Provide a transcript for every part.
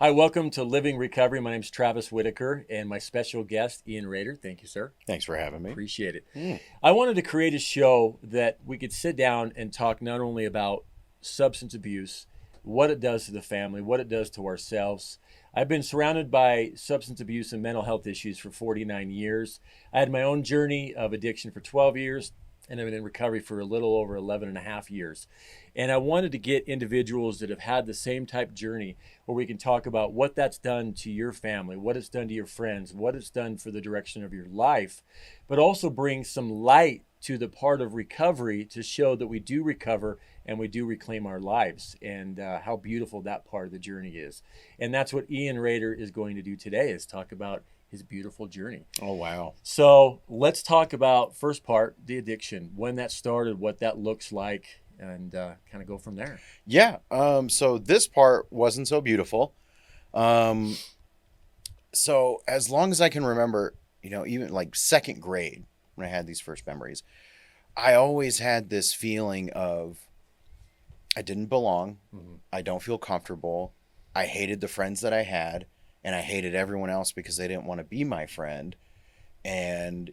Hi, welcome to Living Recovery. My name is Travis Whitaker and my special guest, Ian Rader. Thank you, sir. Thanks for having me. Appreciate it. Mm. I wanted to create a show that we could sit down and talk not only about substance abuse, what it does to the family, what it does to ourselves. I've been surrounded by substance abuse and mental health issues for 49 years. I had my own journey of addiction for 12 years, and I've been in recovery for a little over 11 and a half years. And I wanted to get individuals that have had the same type journey where we can talk about what that's done to your family, what it's done to your friends, what it's done for the direction of your life, but also bring some light to the part of recovery to show that we do recover and we do reclaim our lives, and how beautiful that part of the journey is. And that's what Ian Rader is going to do today, is talk about his beautiful journey. Oh, wow. So let's talk about first part, the addiction, when that started, what that looks like, and kind of go from there. Yeah. So this part wasn't so beautiful. Um, so as long as I can remember, even like second grade when I had these first memories, I always had this feeling of I didn't belong. Mm-hmm. I don't feel comfortable. I hated the friends that I had, and I hated everyone else because they didn't want to be my friend. And,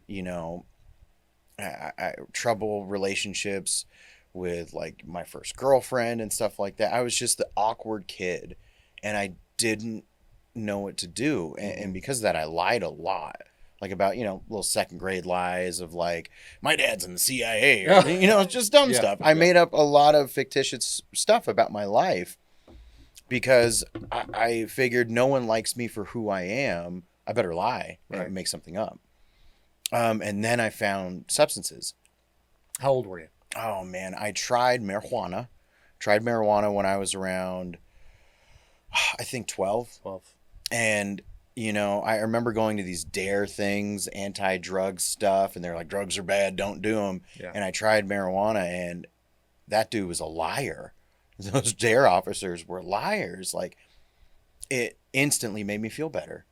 I trouble relationships with like my first girlfriend and stuff like that. I was just the awkward kid, and I didn't know what to do. And because of that, I lied a lot. Like about, little second grade lies of like, my dad's in the CIA, or, just dumb Yeah, stuff. I made up a lot of fictitious stuff about my life because I figured no one likes me for who I am. I better lie Right. and make something up. And then I found substances. How old were you? Oh man, I tried marijuana. Tried marijuana when I was around, I think 12. 12. And, I remember going to these DARE things, anti-drug stuff, and they're like, drugs are bad, don't do them. Yeah. And I tried marijuana, and that dude was a liar. Those DARE officers were liars. Like, it instantly made me feel better.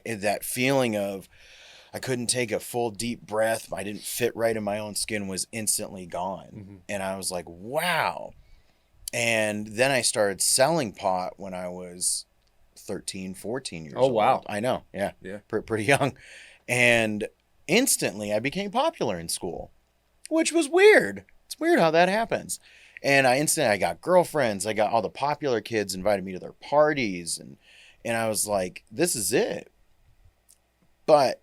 That feeling of I couldn't take a full deep breath, I didn't fit right in my own skin, was instantly gone. Mm-hmm. And I was like, wow. And then I started selling pot when I was 13, 14 years old. Oh, wow. I know. Yeah. Yeah. Pretty young. And instantly I became popular in school, which was weird. It's weird how that happens. And I got girlfriends. I got all the popular kids invited me to their parties. And I was like, this is it. But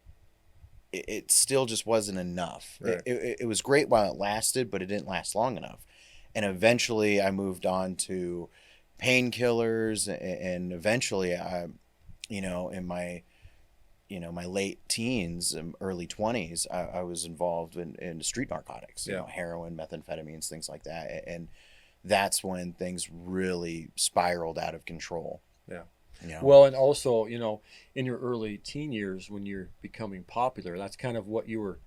it still just wasn't enough. Right. It was great while it lasted, but it didn't last long enough. And eventually I moved on to painkillers, and eventually in my late teens and early 20s, I was involved in street narcotics, heroin, methamphetamines, things like that. And that's when things really spiraled out of control. Yeah. Yeah. Well, and also, in your early teen years when you're becoming popular, that's kind of what you were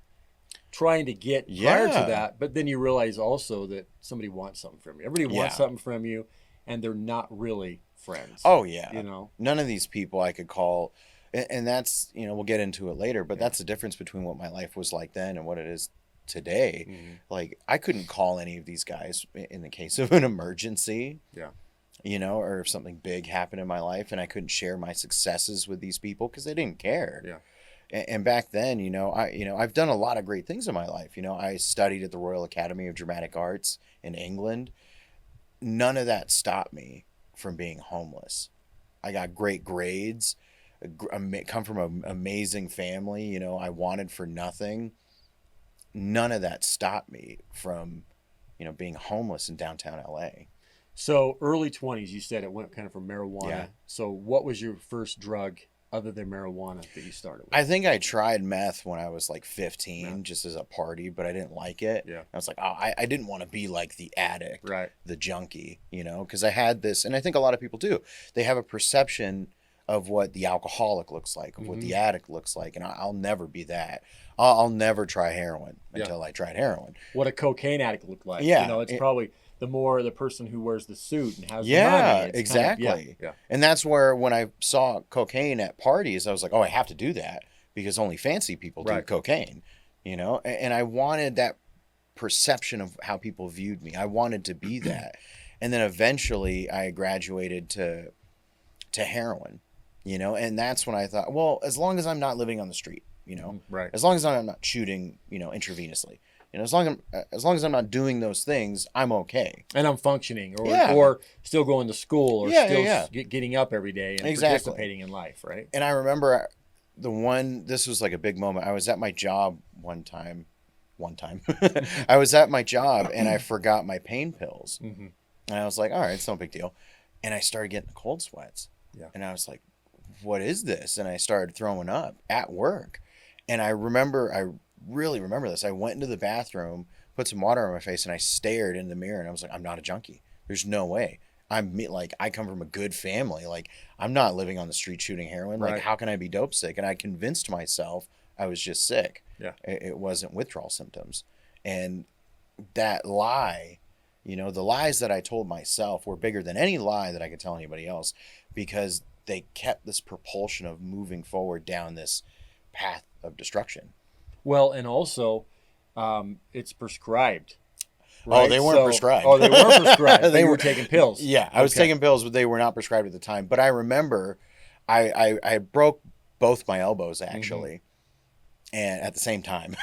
trying to get prior to Yeah. that. But then you realize also that somebody wants something from you. Everybody wants Yeah. something from you, and they're not really friends. Oh yeah. You know? None of these people I could call, and that's, we'll get into it later, but Yeah. that's the difference between what my life was like then and what it is today. Mhm. Like, I couldn't call any of these guys in the case of an emergency, Yeah. or if something big happened in my life, and I couldn't share my successes with these people because they didn't care. Yeah. And back then, I've done a lot of great things in my life. I studied at the Royal Academy of Dramatic Arts in England. None of that stopped me from being homeless. I got great grades, come from an amazing family. I wanted for nothing. None of that stopped me from, being homeless in downtown LA. So early 20s, you said it went kind of from marijuana. Yeah. So what was your first drug other than marijuana that you started with? I think I tried meth when I was like 15, Yeah. just as a party, but I didn't like it. Yeah. I was like, oh, I didn't want to be like the addict, Right. the junkie, because I had this, and I think a lot of people do. They have a perception of what the alcoholic looks like, of what the addict looks like, and I'll never be that. I'll never try heroin until I tried heroin. What a cocaine addict looked like. Yeah. It's probably the more the person who wears the suit and has the Yeah, money. It's exactly. Kind of, yeah. And that's where when I saw cocaine at parties, I was like, oh, I have to do that because only fancy people do Right. cocaine, and I wanted that perception of how people viewed me. I wanted to be that. And then eventually I graduated to to heroin, and that's when I thought, well, as long as I'm not living on the street, Right. as long as I'm not shooting, intravenously, as long as I'm not doing those things, I'm okay. And I'm functioning, Yeah. or still going to school, or Yeah, still yeah. getting up every day and Exactly. participating in life, right? And I remember this was like a big moment. I was at my job one time. I was at my job and I forgot my pain pills. Mm-hmm. And I was like, all right, it's no big deal. And I started getting the cold sweats. Yeah. And I was like, what is this? And I started throwing up at work. And I really remember this. I went into the bathroom, put some water on my face, and I stared in the mirror and I was like, I'm not a junkie. There's no way. I come from a good family. Like, I'm not living on the street shooting heroin. Right. Like, how can I be dope sick? And I convinced myself I was just sick. Yeah. It wasn't withdrawal symptoms. And that lie, the lies that I told myself were bigger than any lie that I could tell anybody else, because they kept this propulsion of moving forward down this path of destruction. Well, and also, it's prescribed. Right? Oh, they weren't prescribed. Oh, they weren't prescribed. They were taking pills. Yeah, I was taking pills, but they were not prescribed at the time. But I remember I broke both my elbows, actually, and at the same time.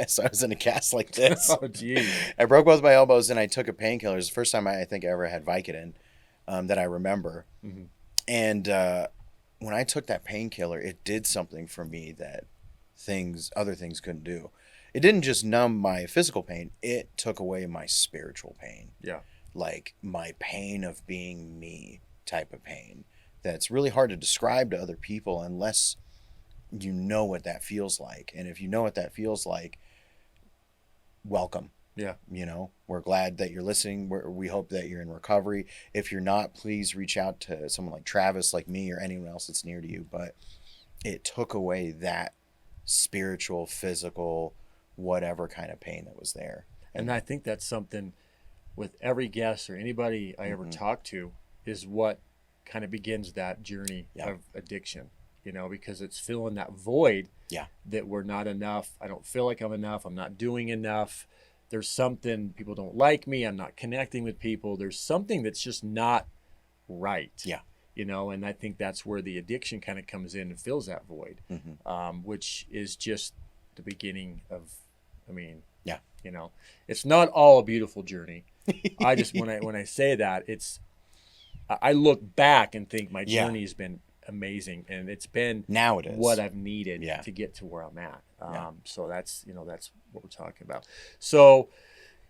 So I was in a cast like this. Oh, geez. I broke both my elbows, and I took a painkiller. It was the first time I think I ever had Vicodin that I remember. Mm-hmm. And when I took that painkiller, it did something for me that other things couldn't do. It didn't just numb my physical pain, it took away my spiritual pain. Yeah. Like my pain of being me type of pain. That's really hard to describe to other people unless you know what that feels like. And if you know what that feels like, welcome. Yeah. We're glad that you're listening. We hope that you're in recovery. If you're not, please reach out to someone like Travis, like me, or anyone else that's near to you. But it took away that spiritual, physical, whatever kind of pain that was there. And I think that's something with every guest or anybody I ever talk to, is what kind of begins that journey of addiction, because it's filling that void that we're not enough. I don't feel like I'm enough. I'm not doing enough. There's something, people don't like me. I'm not connecting with people. There's something that's just not right. Yeah. And I think that's where the addiction kind of comes in and fills that void, which is just the beginning of, it's not all a beautiful journey. I just, when I say that, I look back and think my journey has been amazing, and it's been now it is what I've needed to get to where I'm at. So that's what we're talking about. So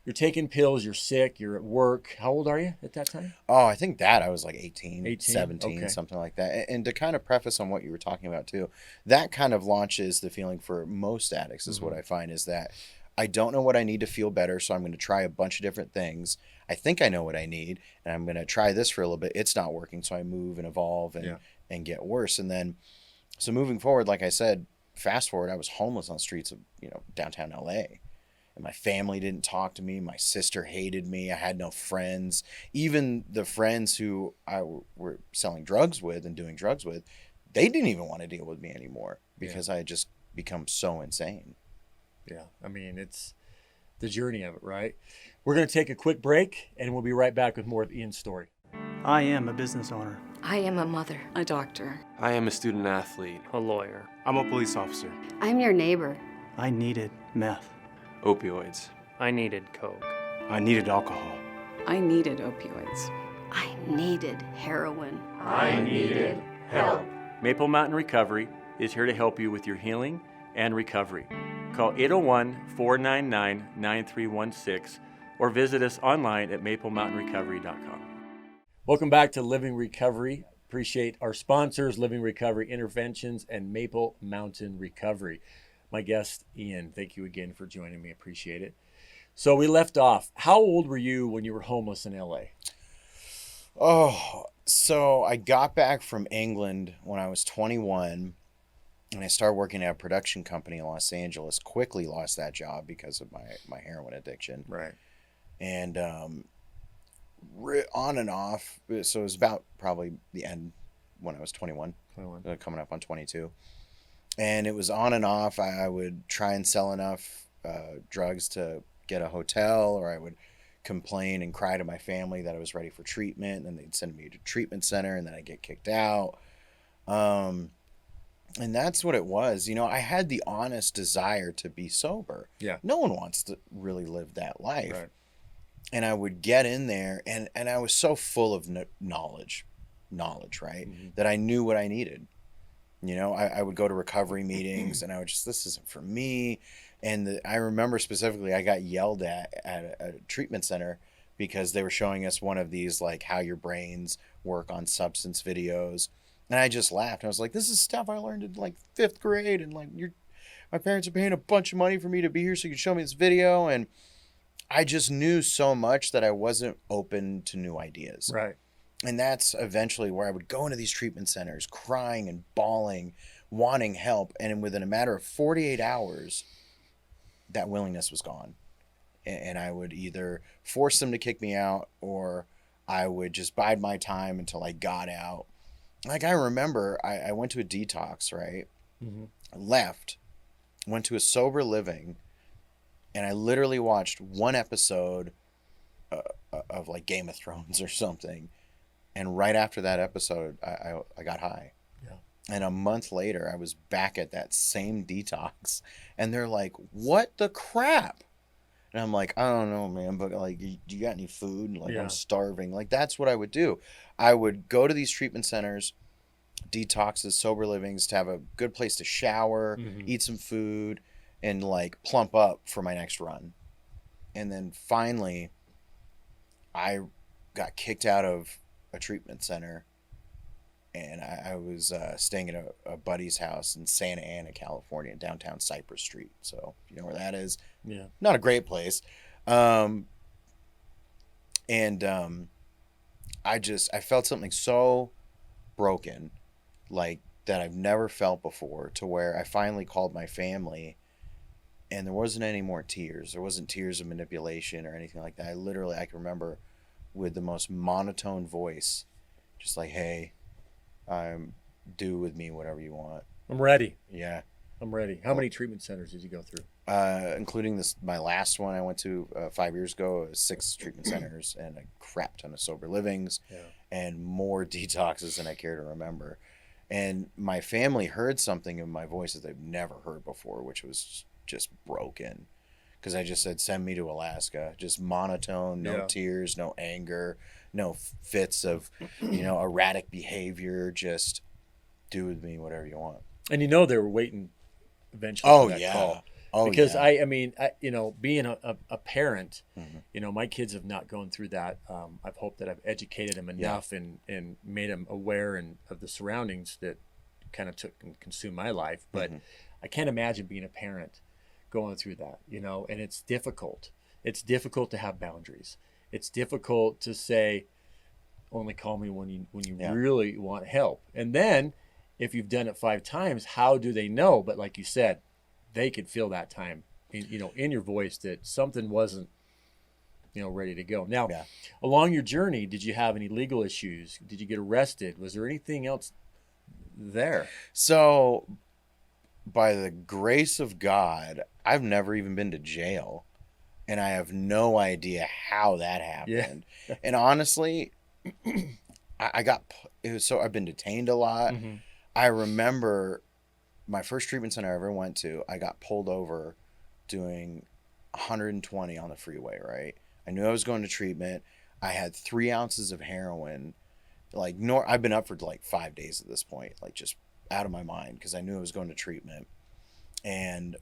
you're taking pills, you're sick, you're at work. How old are you at that time? Oh, I think that I was like 18 17, okay. Something like that. And to kind of preface on what you were talking about too, that kind of launches the feeling for most addicts is what I find, is that I don't know what I need to feel better, so I'm going to try a bunch of different things. I think I know what I need, and I'm going to try this for a little bit. It's not working, so I move and evolve and get worse. And then, so moving forward, like I said, fast forward, I was homeless on the streets of downtown LA. And my family didn't talk to me. My sister hated me. I had no friends. Even the friends who I were selling drugs with and doing drugs with, they didn't even want to deal with me anymore because I had just become so insane. Yeah. It's the journey of it, right? We're going to take a quick break, and we'll be right back with more of Ian's story. I am a business owner. I am a mother, a doctor. I am a student athlete. A lawyer. I'm a police officer. I'm your neighbor. I needed meth. Opioids. I needed coke. I needed alcohol. I needed opioids. I needed heroin. I needed help. Maple Mountain Recovery is here to help you with your healing and recovery. Call 801-499-9316 or visit us online at maplemountainrecovery.com. Welcome back to Living Recovery. Appreciate our sponsors, Living Recovery Interventions and Maple Mountain Recovery. My guest, Ian, thank you again for joining me. Appreciate it. So we left off. How old were you when you were homeless in LA? Oh, so I got back from England when I was 21, and I started working at a production company in Los Angeles. Quickly lost that job because of my heroin addiction. Right. And on and off. So it was about probably the end when I was 21. Coming up on 22. And it was on and off. I would try and sell enough drugs to get a hotel, or I would complain and cry to my family that I was ready for treatment, and they'd send me to treatment center, and then I'd get kicked out. And that's what it was. I had the honest desire to be sober. Yeah. No one wants to really live that life. Right. And I would get in there, and I was so full of knowledge, right? Mm-hmm. That I knew what I needed. I would go to recovery meetings, and I would just, this isn't for me. And I remember specifically, I got yelled at a treatment center because they were showing us one of these, like, how your brains work on substance videos. And I just laughed. I was like, this is stuff I learned in, like, 5th grade. And, like, my parents are paying a bunch of money for me to be here so you can show me this video. And I just knew so much that I wasn't open to new ideas. Right. And that's eventually where I would go into these treatment centers crying and bawling, wanting help. And within a matter of 48 hours, that willingness was gone. And I would either force them to kick me out, or I would just bide my time until I got out. Like, I remember I went to a detox, right? Mm-hmm. Left, went to a sober living, and I literally watched one episode of like Game of Thrones or something. And right after that episode, I got high. Yeah. And a month later, I was back at that same detox. And they're like, what the crap? And I'm like, I don't know, man, but, like, do you got any food? Like, Yeah. I'm starving. Like, that's what I would do. I would go to these treatment centers, detoxes, sober livings, to have a good place to shower, Mm-hmm. eat some food, and, like, plump up for my next run. And then finally, I got kicked out of a treatment center, and I was staying at a buddy's house in Santa Ana, California, downtown Cypress Street. So, you know where that is? Yeah. Not a great place. I felt something so broken, like, that I've never felt before, to where I finally called my family, and there wasn't any more tears. There wasn't tears of manipulation or anything like that. I can remember with the most monotone voice, just like, hey, do with me whatever you want. I'm ready. Yeah. I'm ready. How many treatment centers did you go through? Including my last one I went to 5 years ago, 6 treatment centers and a crap ton of sober livings, Yeah. and more detoxes than I care to remember. And my family heard something in my voice that they've never heard before, which was just broken. Because I just said, send me to Alaska. Just monotone, no Yeah. tears, no anger, no fits of, erratic behavior. Just do with me whatever you want. And they were waiting eventually Oh, for that yeah. call. Oh, Because yeah. I mean, being a parent, Mhm. my kids have not gone through that. I've hoped that I've educated them enough and made them aware of the surroundings that kind of took and consumed my life. But I can't imagine being a parent going through that, and it's difficult. It's difficult to have boundaries. It's difficult to say, only call me when you Yeah. really want help. And then if you've done it 5 times, how do they know? But like you said, they could feel that time in your voice that something wasn't, ready to go. Now, Yeah. along your journey, did you have any legal issues? Did you get arrested? Was there anything else there? So, by the grace of God, I've never even been to jail, and I have no idea how that happened. And honestly, I've been detained a lot. Mhm. I remember my first treatment center I ever went to, I got pulled over doing 120 on the freeway, right? I knew I was going to treatment. I had 3 ounces of heroin. I've been up for like 5 days at this point, like, just out of my mind, because I knew I was going to treatment. And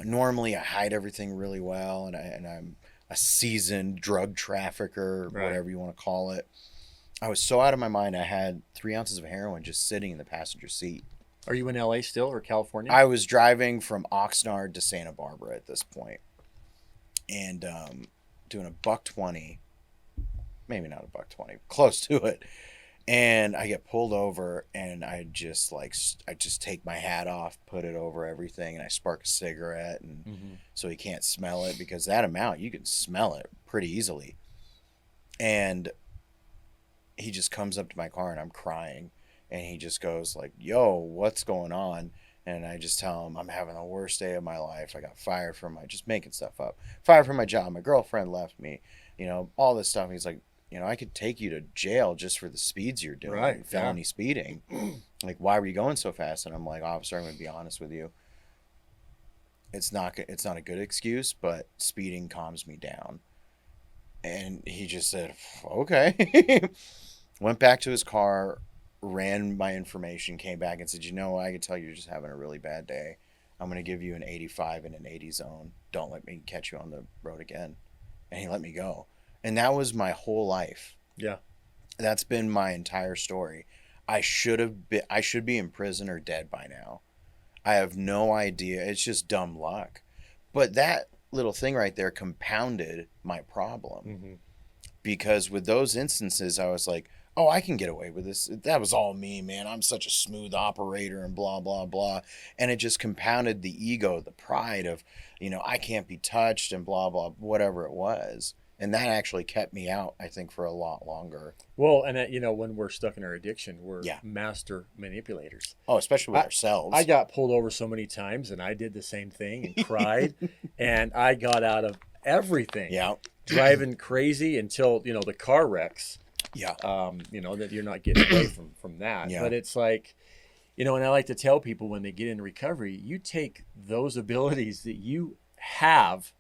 normally I hide everything really well, and I'm a seasoned drug trafficker, Right. whatever you want to call it. I was so out of my mind, I had 3 ounces of heroin just sitting in the passenger seat. Are you in LA still or California? I was driving from Oxnard to Santa Barbara at this point, and doing a $1.20, maybe not a $1.20, close to it. And I get pulled over, and I just take my hat off, put it over everything, and I spark a cigarette, and so he can't smell it, because that amount, you can smell it pretty easily. And he just comes up to my car, and I'm crying, and he just goes like, yo, what's going on? And I just tell him I'm having the worst day of my life. I got fired from just making stuff up. Fired from my job. My girlfriend left me. all this stuff. He's like, I could take you to jail just for the speeds you're doing, Right, felony speeding. Like, why were you going so fast? And I'm like, officer, I'm going to be honest with you. It's not a good excuse, but speeding calms me down. And he just said, okay. Went back to his car, ran my information, came back and said, I can tell you're just having a really bad day. I'm going to give you an 85 in an 80 zone. Don't let me catch you on the road again. And he let me go. And that was my whole life. Yeah. That's been my entire story. I should be in prison or dead by now. I have no idea. It's just dumb luck. But that little thing right there compounded my problem. Because with those instances, I was like, oh, I can get away with this. That was all me, man. I'm such a smooth operator and blah, blah, blah. And it just compounded the ego, the pride of, I can't be touched and blah, blah, whatever it was. And that actually kept me out, I think, for a lot longer. Well, and that, when we're stuck in our addiction, we're Yeah. master manipulators. Oh, especially with ourselves. I got pulled over so many times, and I did the same thing and cried, and I got out of everything. Yeah. Driving crazy until, the car wrecks. Yeah. That you're not getting away from that. Yeah. But it's like, and I like to tell people when they get into recovery, you take those abilities that you have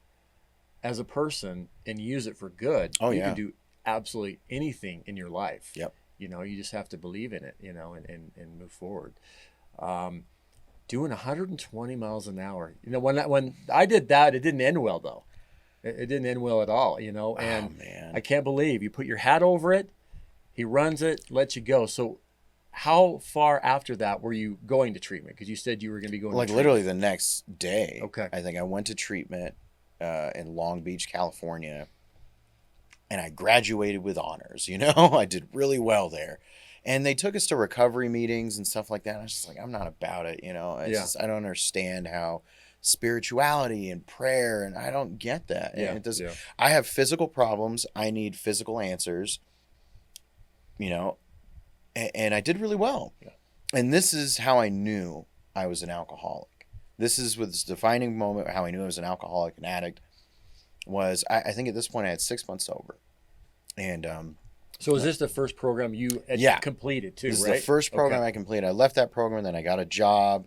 as a person and use it for good. Oh, you yeah. can do absolutely anything in your life. Yep. You just have to believe in it, and move forward. Doing 120 miles an hour. When I did that, it didn't end well though. It didn't end well at all, and Oh, man. I can't believe you put your hat over it. He runs it, lets you go. So how far after that were you going to treatment? Because you said you were going to be going Like to literally treatment. the next day. Okay. I think I went to treatment in Long Beach, California, and I graduated with honors. I did really well there, and they took us to recovery meetings and stuff like that. I was just like, I'm not about it. I don't understand how spirituality and prayer, and I don't get that. And it doesn't. Yeah. I have physical problems. I need physical answers. And I did really well. Yeah. And this is how I knew I was an alcoholic. This was the defining moment how I knew I was an alcoholic and addict was I think at this point I had 6 months sober. And So is this the first program you had Yeah. completed too, this right? is the first program Okay. I completed. I left that program, then I got a job,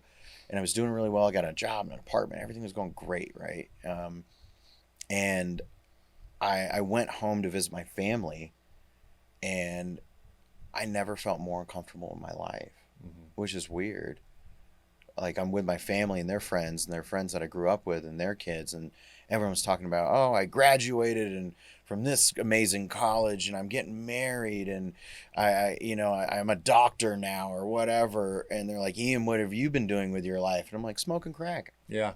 and I was doing really well. I got a job and an apartment. Everything was going great, right? And I went home to visit my family, and I never felt more uncomfortable in my life, which is weird. Like I'm with my family and their friends that I grew up with and their kids, and everyone's talking about, oh, I graduated and from this amazing college and I'm getting married and I'm a doctor now or whatever. And they're like, Ian, what have you been doing with your life? And I'm like, smoking crack, Yeah.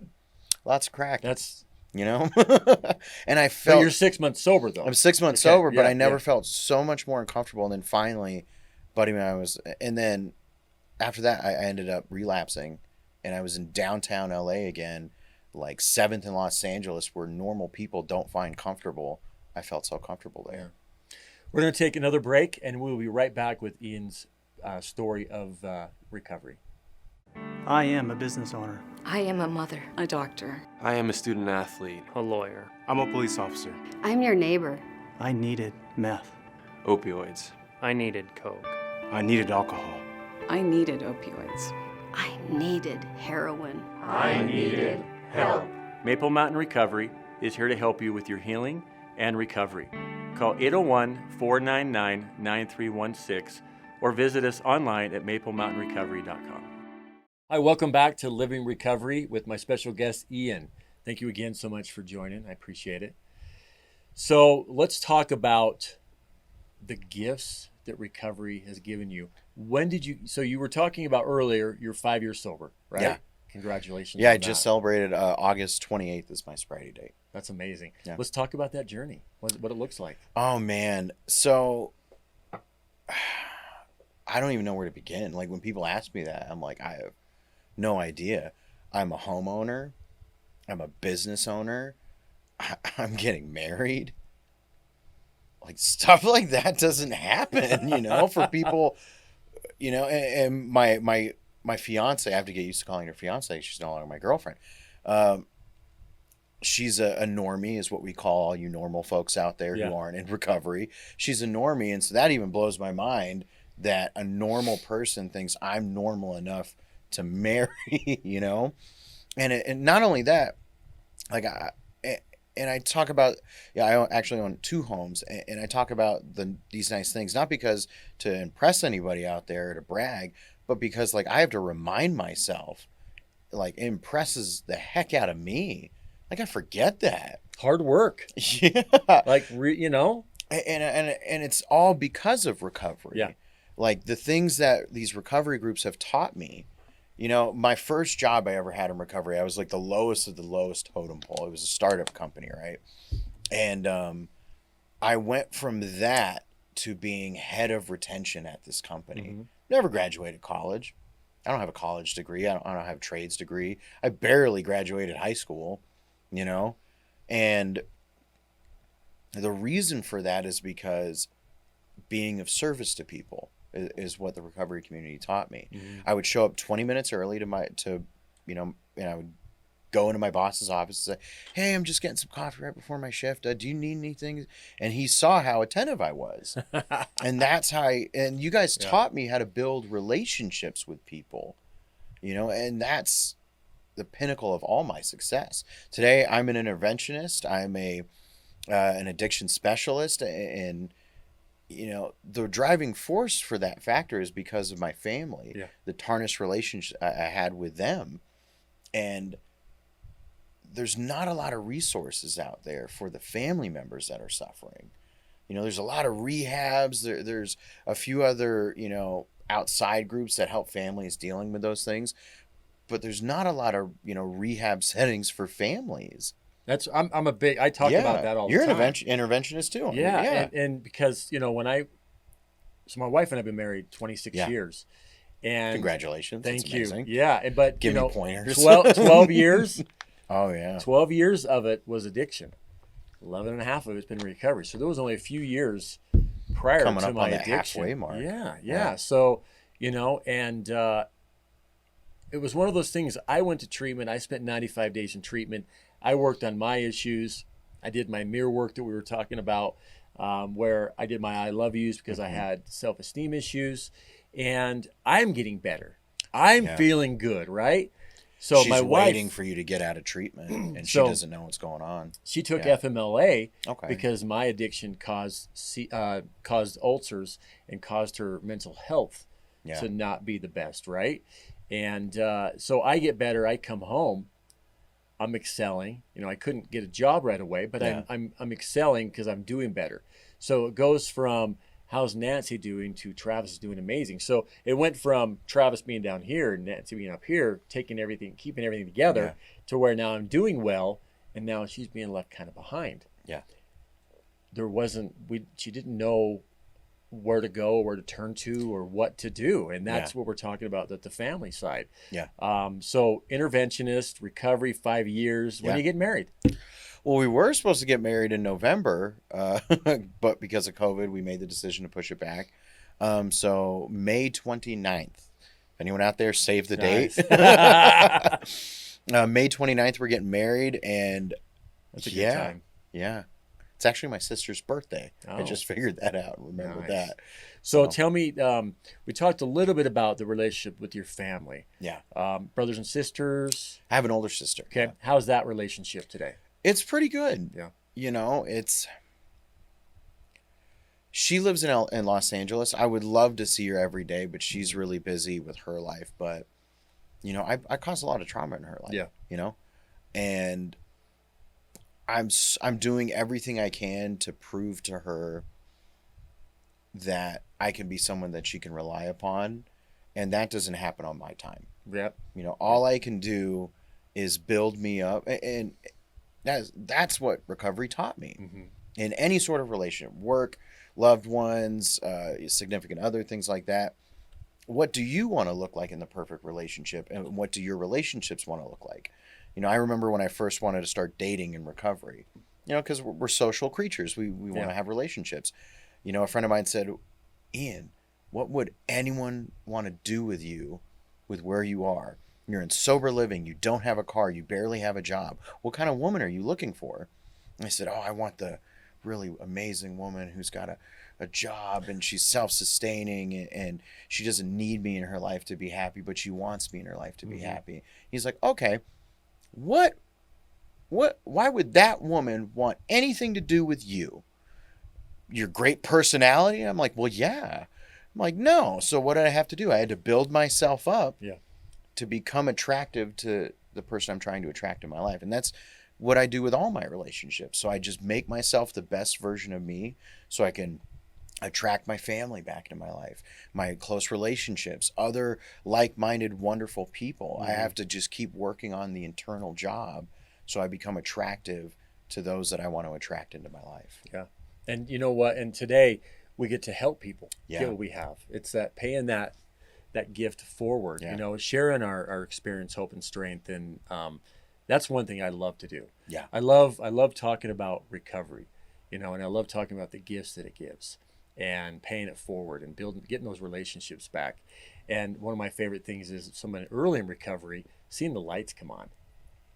lots of crack, That's and I so felt you're 6 months sober though. I'm 6 months Okay, sober, but yeah, I never yeah. felt so much more uncomfortable. And then finally, Buddy and and then after that, I ended up relapsing, and I was in downtown LA again, like 7th in Los Angeles, where normal people don't find comfortable. I felt so comfortable there. We're going to take another break, and we'll be right back with Ian's story of recovery. I am a business owner. I am a mother. A doctor. I am a student athlete. A lawyer. I'm a police officer. I'm your neighbor. I needed meth. Opioids. I needed coke. I needed alcohol. I needed opioids. I needed heroin. Maple Mountain Recovery is here to help you with your healing and recovery. Call 801-499-9316 or visit us online at maplemountainrecovery.com. Hi, welcome back to Living Recovery with my special guest, Ian. Thank you again so much for joining. I appreciate it. So let's talk about the gifts that recovery has given you. So you were talking about earlier, you're 5 years sober, right? Yeah. Congratulations. Yeah, on I just that. celebrated August 28th is my sobriety date. That's amazing. Yeah. Let's talk about that journey, what it looks like. Oh, man. So I don't even know where to begin. Like when people ask me that, I'm like, I have no idea. I'm a homeowner. I'm a business owner. I'm getting married. Like stuff like that doesn't happen, for people, and my fiance, I have to get used to calling her fiance. She's no longer my girlfriend. she's a normie, is what we call all you normal folks out there Yeah. who aren't in recovery. She's a normie, and so that even blows my mind that a normal person thinks I'm normal enough to marry, you know? And not only that, like and I talk about, I actually own 2 homes, and I talk about these nice things, not because to impress anybody out there or to brag, but because like I have to remind myself, like it impresses the heck out of me. Like I forget that. Hard work. Yeah. Like, you know? And it's all because of recovery. Yeah. Like the things that these recovery groups have taught me. You know, my first job I ever had in recovery, I was like the lowest of the lowest totem pole. It was a startup company, right? And I went from that to being head of retention at this company. Mm-hmm. Never graduated college. I don't have a college degree. I don't have a trades degree. I barely graduated high school, you know? And the reason for that is because being of service to people is what the recovery community taught me. Mm-hmm. I would show up 20 minutes early and I would go into my boss's office and say, "Hey, I'm just getting some coffee right before my shift. Do you need anything?" And he saw how attentive I was. And that's how and you guys taught me how to build relationships with people, you know, and that's the pinnacle of all my success. Today, I'm an interventionist. I'm an addiction specialist, and you know, the driving force for that factor is because of my family, the tarnished relationship I had with them. And there's not a lot of resources out there for the family members that are suffering. You know, there's a lot of rehabs. There's a few other, you know, outside groups that help families dealing with those things. But there's not a lot of, you know, rehab settings for families. I'm a big, I talk about that all the time. You're an interventionist too. Yeah. And because, you know, so my wife and I have been married 26 years. And congratulations. Thank you. Amazing. Yeah. But, Give you know, me pointers. 12 years. Oh, yeah. 12 years of it was addiction. 11 and a half of it's been recovery. So there was only a few years prior Coming to up my on that addiction. halfway mark. Yeah. So, you know, and it was one of those things. I went to treatment. I spent 95 days in treatment. I worked on my issues. I did my mirror work that we were talking about, where I did my I love yous because I had self-esteem issues, and I'm getting better. I'm feeling good, right? So she's my wife waiting for you to get out of treatment, and she doesn't know what's going on. She took FMLA Okay. because my addiction caused ulcers and caused her mental health to not be the best, right? And so I get better. I come home. I'm excelling. You know, I couldn't get a job right away, but I'm excelling because I'm doing better. So it goes from how's Nancy doing to Travis is doing amazing. So it went from Travis being down here and Nancy being up here, taking everything, keeping everything together, to where now I'm doing well, and now she's being left kind of behind. Yeah. She didn't know where to go, where to turn to, or what to do. And that's what we're talking about, the family side. Yeah. So interventionist, recovery, 5 years. When do you get married? Well, we were supposed to get married in November, but because of COVID, we made the decision to push it back. So May 29th. If anyone out there, save the date. May 29th, we're getting married, and that's a good time. Yeah. It's actually my sister's birthday. I just figured that out. Remembered that. So tell me, we talked a little bit about the relationship with your family. Yeah. Brothers and sisters. I have an older sister. Okay. Yeah. How's that relationship today? It's pretty good. Yeah. You know, she lives in Los Angeles. I would love to see her every day, but she's really busy with her life. But, you know, I caused a lot of trauma in her life. Yeah. You know, and I'm doing everything I can to prove to her that I can be someone that she can rely upon, and that doesn't happen on my time. Yep. You know, all I can do is build me up, and that's what recovery taught me. Mm-hmm. In any sort of relationship, work, loved ones, significant other, things like that. What do you want to look like in the perfect relationship, and what do your relationships want to look like? You know, I remember when I first wanted to start dating in recovery, you know, because we're social creatures. We want to have relationships. You know, a friend of mine said, "Ian, what would anyone want to do with you with where you are?" You're in sober living. You don't have a car. You barely have a job. What kind of woman are you looking for? And I said, oh, I want the really amazing woman who's got a job and she's self-sustaining and she doesn't need me in her life to be happy, but she wants me in her life to be happy. He's like, okay, why would that woman want anything to do with you? Your great personality? And I'm like, well, yeah. I'm like, no. So what did I have to do? I had to build myself up to become attractive to the person I'm trying to attract in my life. And that's what I do with all my relationships. So I just make myself the best version of me so I can attract my family back into my life, my close relationships, other like-minded, wonderful people. I have to just keep working on the internal job so I become attractive to those that I want to attract into my life. Yeah. And you know what? And today we get to help people Yeah. get what we have. It's that paying that gift forward, Yeah. you know, sharing our experience, hope, and strength. And that's one thing I love to do. Yeah. I love talking about recovery, you know, and I love talking about the gifts that it gives and paying it forward and getting those relationships back. And one of my favorite things is someone early in recovery, seeing the lights come on,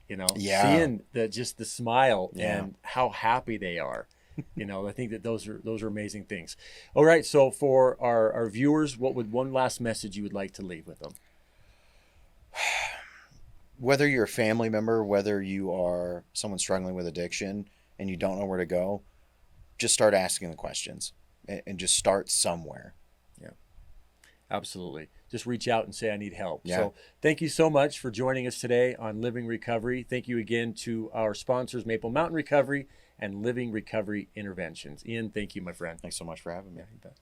you know, seeing just the smile and how happy they are. You know, I think that those are amazing things. All right. So for our viewers, what would one last message you would like to leave with them? Whether you're a family member, whether you are someone struggling with addiction and you don't know where to go, just start asking the questions and just start somewhere. Yeah, absolutely. Just reach out and say, I need help. Yeah. So thank you so much for joining us today on Living Recovery. Thank you again to our sponsors, Maple Mountain Recovery and Living Recovery Interventions. Ian, thank you, my friend. Thanks so much for having me. Yeah, you bet.